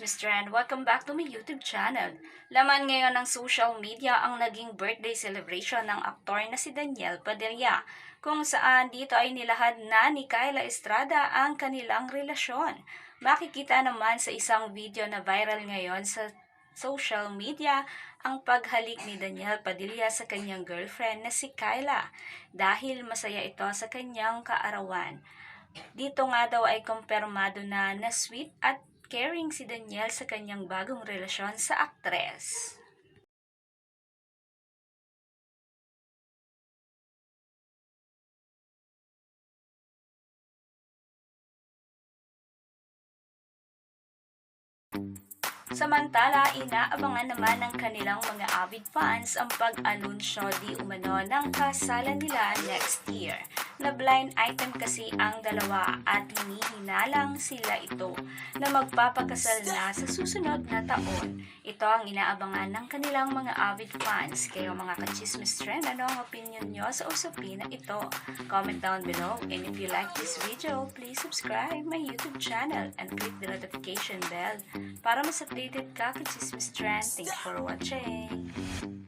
Chismis Trend! Welcome back to my YouTube channel. Laman ngayon ng social media ang naging birthday celebration ng aktor na si Daniel Padilla, kung saan dito ay nilahad na ni Kyla Estrada ang kanilang relasyon. Makikita naman sa isang video na viral ngayon sa social media ang paghalik ni Daniel Padilla sa kanyang girlfriend na si Kyla dahil masaya ito sa kanyang kaarawan. Dito nga daw ay kumpirmado na sweet at caring si Daniel sa kanyang bagong relasyon sa aktres. Samantala, inaabangan naman ng kanilang mga avid fans ang pag-anunsyo di umano ng kasalan nila next year. Na blind item kasi ang dalawa at hinihinalang sila ito na magpapakasal na sa susunod na taon. Ito ang inaabangan ng kanilang mga avid fans. Kayo mga ka-Chismis Trend, ano ang opinion nyo sa usapin na ito? Comment down below, and if you like this video, please subscribe my YouTube channel and click the notification bell para mas updated ka ka-Chismis Trend. Thank you for watching!